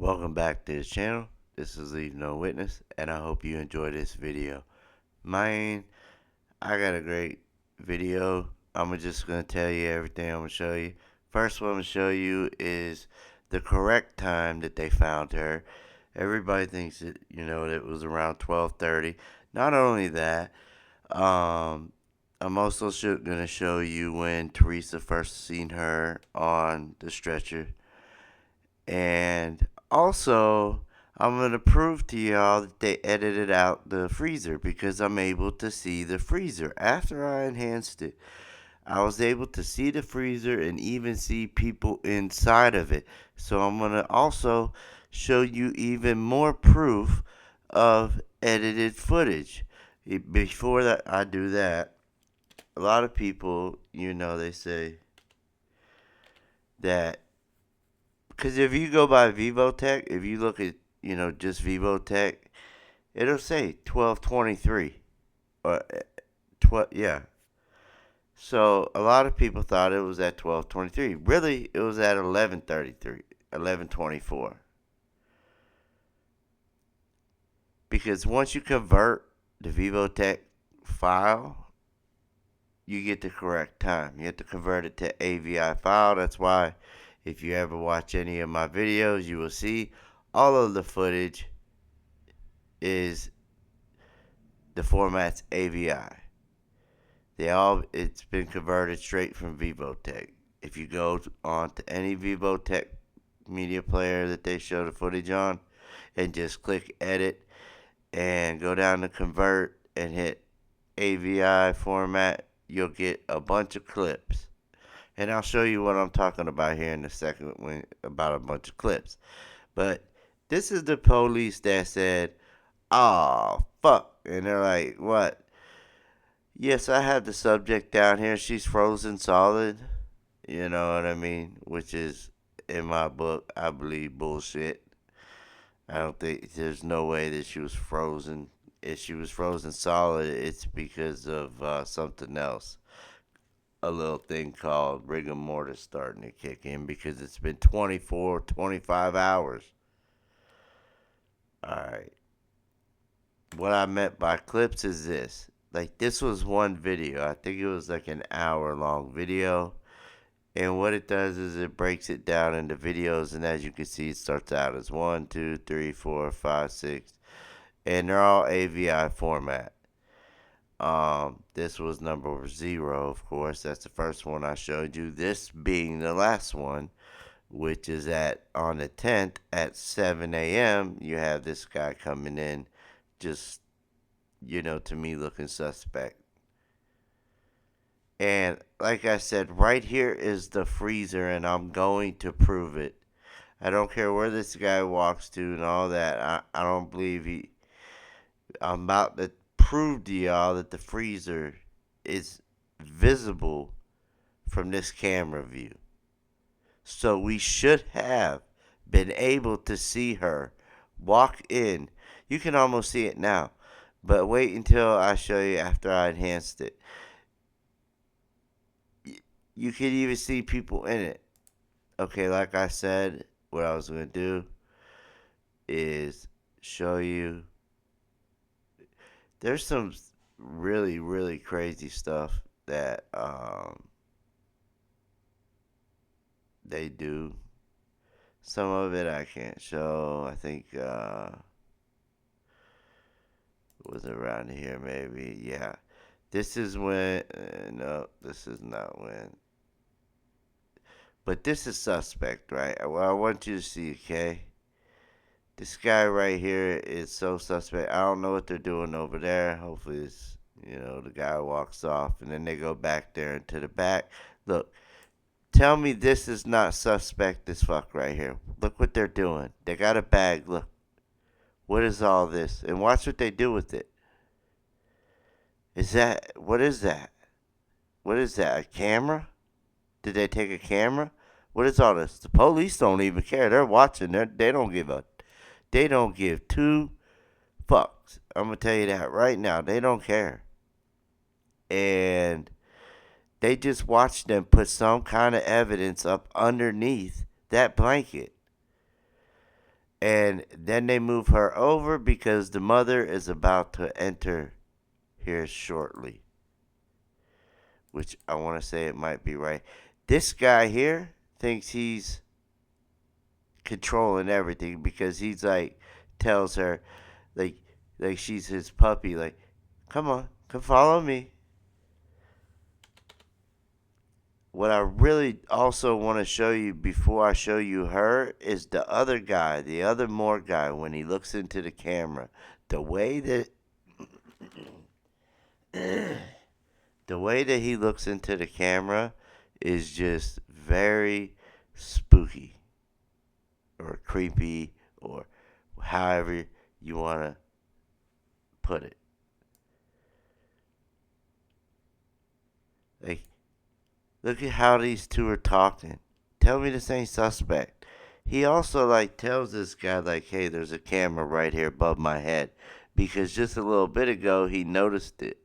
Welcome back to the channel. This is Leave No Witness, and I hope you enjoy this video. I got a great video. I'm just going to tell you everything I'm going to show you. First what I'm going to show you is the correct time that they found her. Everybody thinks that, that it was around 12:30. Not only that, I'm also going to show you when Teresa first seen her on the stretcher. And also, I'm going to prove to y'all that they edited out the freezer because I'm able to see the freezer. After I enhanced it, I was able to see the freezer and even see people inside of it. So I'm going to also show you even more proof of edited footage. Before that, I do that, a lot of people, they say that because if you go by Vivotech, if you look at, just Vivotech, it'll say 12:23 or 12, yeah. So a lot of people thought it was at 12:23. Really, it was at 11:33, 11:24. Because once you convert the Vivotech file, you get the correct time. You have to convert it to AVI file. That's why if you ever watch any of my videos, you will see all of the footage is the format's AVI. It's been converted straight from Vivotech. If you go on to any Vivotech media player that they show the footage on and just click edit and go down to convert and hit AVI format, you'll get a bunch of clips. And I'll show you what I'm talking about here in a second about a bunch of clips. But this is the police that said, "Oh, fuck." And they're like, "What?" "Yes, I have the subject down here. She's frozen solid." You know what I mean? Which is, in my book, I believe bullshit. I don't think there's no way that she was frozen. If she was frozen solid, it's because of something else. A little thing called rigor mortis starting to kick in because it's been 24, 25 hours. Alright. What I meant by clips is this. Like, this was one video. I think it was like an hour long video. And what it does is it breaks it down into videos. And as you can see, it starts out as 1, 2, 3, 4, 5, 6. And they're all AVI format. This was number 0, of course. That's the first one I showed you. This being the last one, which is on the 10th at 7 a.m. You have this guy coming in, just, to me looking suspect. And like I said, right here is the freezer, and I'm going to prove it. I don't care where this guy walks to and all that. I don't believe I'm about to prove to y'all that the freezer is visible from this camera view. So we should have been able to see her walk in. You can almost see it now, but wait until I show you after I enhanced it. You can even see people in it. Okay, like I said, what I was going to do is show you. There's some really, really crazy stuff that they do. Some of it I can't show. I think it was around here maybe. Yeah. This is when, no, this is not when. But this is suspect, right? Well, I want you to see, okay? This guy right here is so suspect. I don't know what they're doing over there. Hopefully it's, the guy walks off and then they go back there into the back. Look, tell me this is not suspect as fuck right here. Look what they're doing. They got a bag. Look. What is all this? And watch what they do with it. What is that? What is that? A camera? Did they take a camera? What is all this? The police don't even care. They're watching. They don't give 2 fucks. I'm going to tell you that right now. They don't care. And they just watched them put some kind of evidence up underneath that blanket. And then they move her over because the mother is about to enter here shortly. Which I want to say it might be right. This guy here thinks he's controlling everything because he's like, tells her, like, like she's his puppy, like, come on, come follow me. What I really also want to show you before I show you her is the other guy, the other Moore guy, when he looks into the camera. The way that the way that he looks into the camera is just very spooky or creepy or however you want to put it. Like, look at how these two are talking. Tell me this ain't suspect. He also like tells this guy like, hey, there's a camera right here above my head. Because just a little bit ago he noticed it.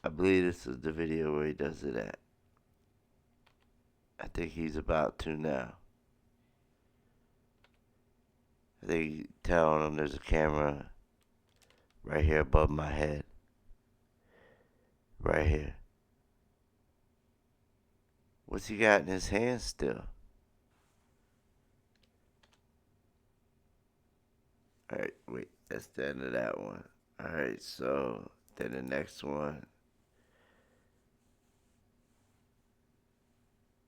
I believe this is the video where he does it at. I think he's about to now. I think he's telling him there's a camera right here above my head. Right here. What's he got in his hand still? Alright, wait, that's the end of that one. Alright, so then the next one.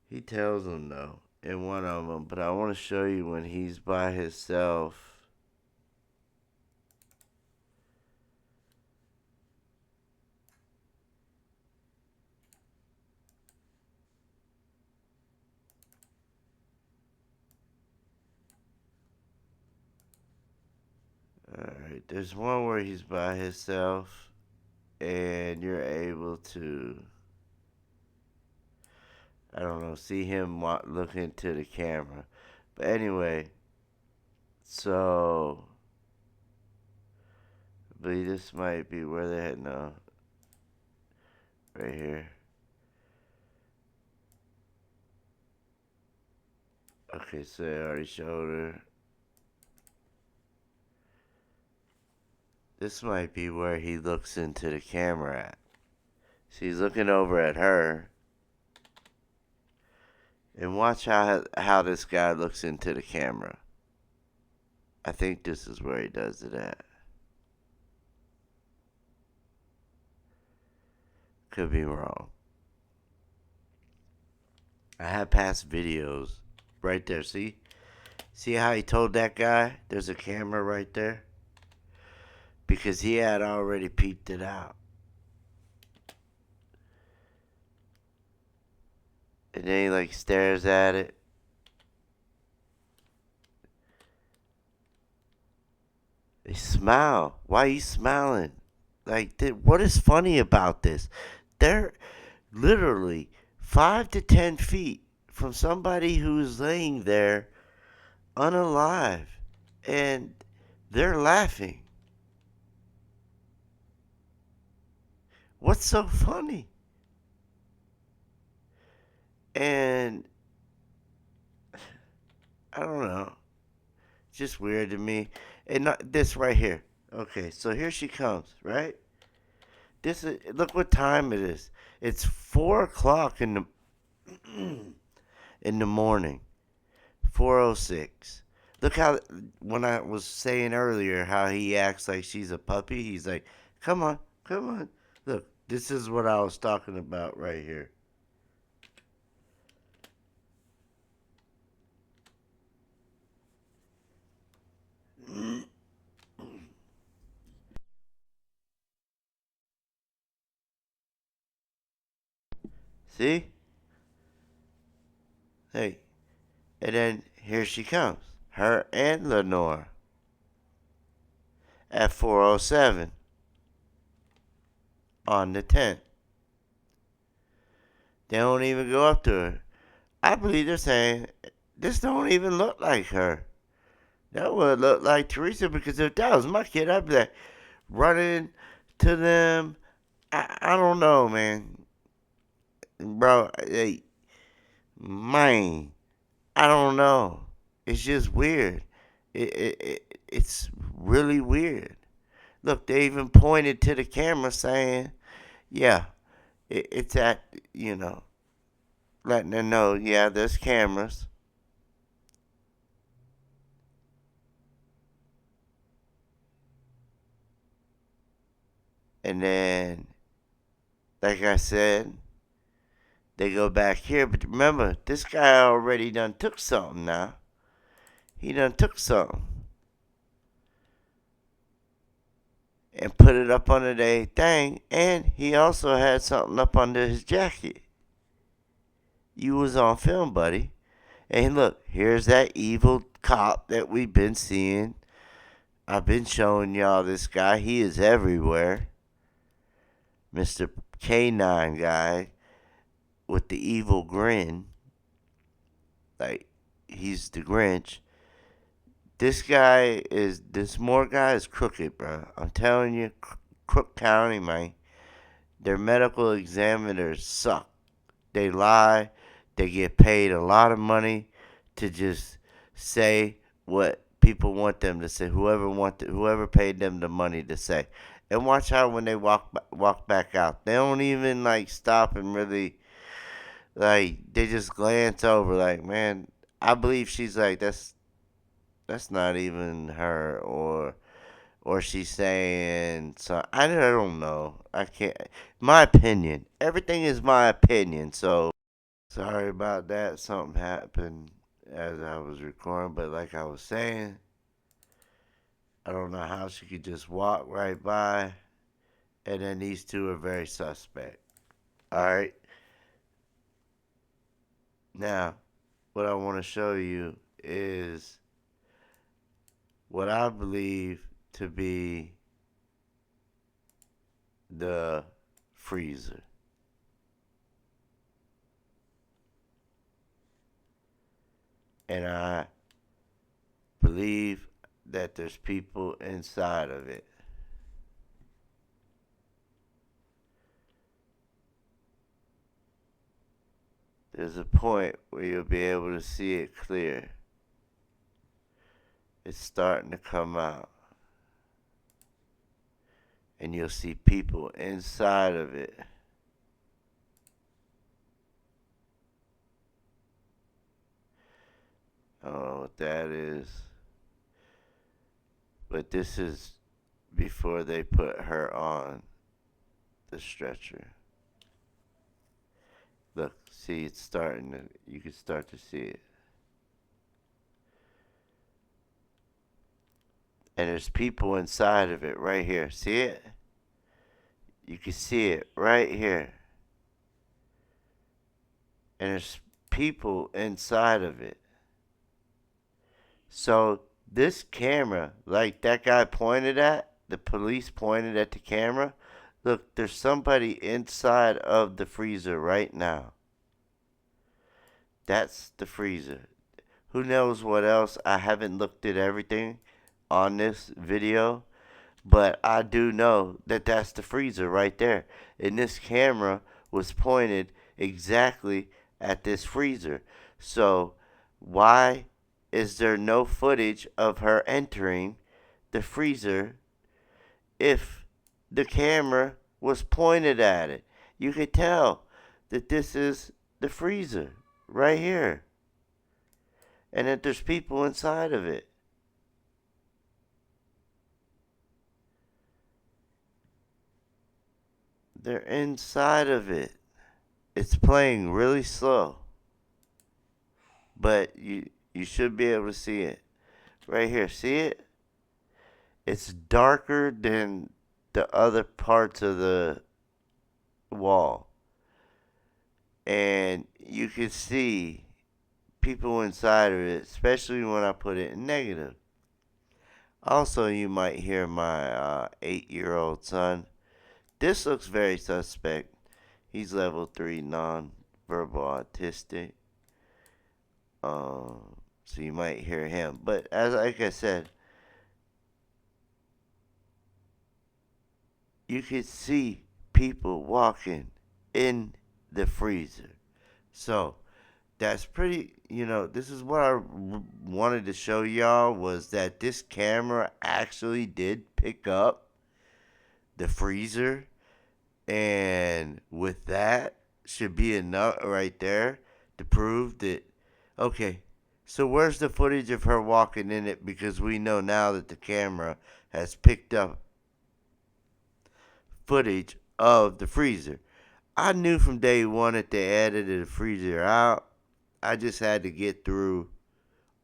He tells him no in one of them, but I want to show you when he's by himself. Alright, there's one where he's by himself and you're able to, I don't know, see him look into the camera. But anyway, so I believe this might be where they had no, right here. Okay, so I already showed her. This might be where he looks into the camera at. So he's looking over at her. And watch how this guy looks into the camera. I think this is where he does it at. Could be wrong. I have past videos right there. See? See how he told that guy there's a camera right there? Because he had already peeped it out. And then he like stares at it. They smile. Why are you smiling? Like, what is funny about this? They're literally 5 to 10 feet from somebody who's laying there unalive. And they're laughing. What's so funny? And I don't know. It's just weird to me. And not this right here. Okay, so here she comes, right? This is, look what time it is. It's 4 o'clock in the in the morning. 4:06. Look how when I was saying earlier how he acts like she's a puppy. He's like, "Come on, come on." Look, this is what I was talking about right here. See? Hey, and then here she comes. Her and Lenore at 4:07 on the 10th. They don't even go up to her. I believe they're saying this don't even look like her. That would look like Teresa because if that was my kid, I'd be like running to them. I don't know, man. Bro, hey, Man, I don't know. It's just weird. It's really weird. Look, they even pointed to the camera saying, yeah, it's at, you know, letting them know, yeah, there's cameras. And then, like I said, they go back here. But remember, this guy already done took something now. He done took something and put it up under their thing. And he also had something up under his jacket. You was on film, buddy. And look, here's that evil cop that we've been seeing. I've been showing y'all this guy. He is everywhere. Mr. K9 guy with the evil grin. Like, he's the Grinch. This Moore guy is crooked, bro. I'm telling you, Crook County, man. Their medical examiners suck. They lie. They get paid a lot of money to just say what people want them to say. Whoever paid them the money to say. And watch how when they walk back out, they don't even like stop and really like. They just glance over, like, man, I believe she's like that's not even her, or she's saying so. I don't know. I can't. My opinion. Everything is my opinion. So sorry about that. Something happened as I was recording, but like I was saying, I don't know how she could just walk right by, and then these two are very suspect. All right. Now, what I want to show you is what I believe to be the freezer. And I believe that there's people inside of it. There's a point where you'll be able to see it clear. It's starting to come out. And you'll see people inside of it. I don't know what that is. But this is before they put her on the stretcher. Look, see, it's starting to, you can start to see it. And there's people inside of it right here. See it? You can see it right here. And there's people inside of it. So this camera, like that guy pointed at, the police pointed at the camera. Look, there's somebody inside of the freezer right now. That's the freezer. Who knows what else? I haven't looked at everything on this video, but I do know that that's the freezer right there. And this camera was pointed exactly at this freezer. So why is there no footage of her entering the freezer if the camera was pointed at it? You could tell that this is the freezer right here, and that there's people inside of it. They're inside of it. It's playing really slow, but you should be able to see it right here. See it? It's darker than the other parts of the wall, and you can see people inside of it, especially when I put it in negative. Also, you might hear my 8-year-old son. This looks very suspect. He's level 3 non-verbal autistic. So you might hear him. But like I said, you could see people walking in the freezer. So that's pretty, this is what I wanted to show y'all, was that this camera actually did pick up the freezer, and with that should be enough right there to prove that, okay, so where's the footage of her walking in it, because we know now that the camera has picked up footage of the freezer. I knew from day one that they edited the freezer out. I just had to get through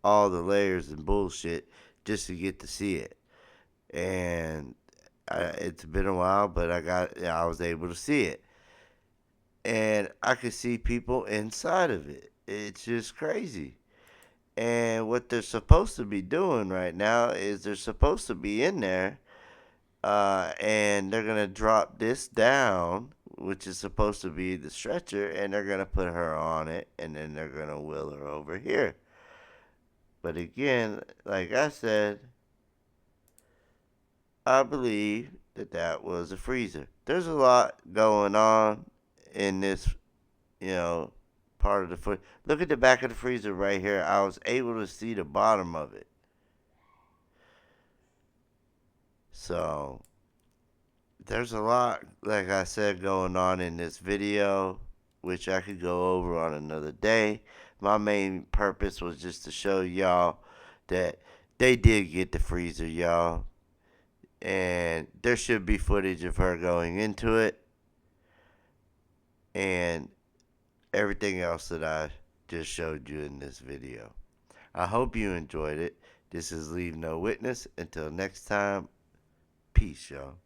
all the layers and bullshit just to get to see it. And it's been a while, but I was able to see it, and I could see people inside of it. It's just crazy. And what they're supposed to be doing right now is they're supposed to be in there, and they're gonna drop this down, which is supposed to be the stretcher, and they're gonna put her on it, and then they're gonna wheel her over here. But again, like I said, I believe that that was a freezer. There's a lot going on in this, you know, part of the foot. Look at the back of the freezer right here. I was able to see the bottom of it. So there's a lot, like I said, going on in this video, which I could go over on another day. My main purpose was just to show y'all that they did get the freezer, y'all. And there should be footage of her going into it, and everything else that I just showed you in this video. I hope you enjoyed it. This is Leave No Witness. Until next time, peace, y'all.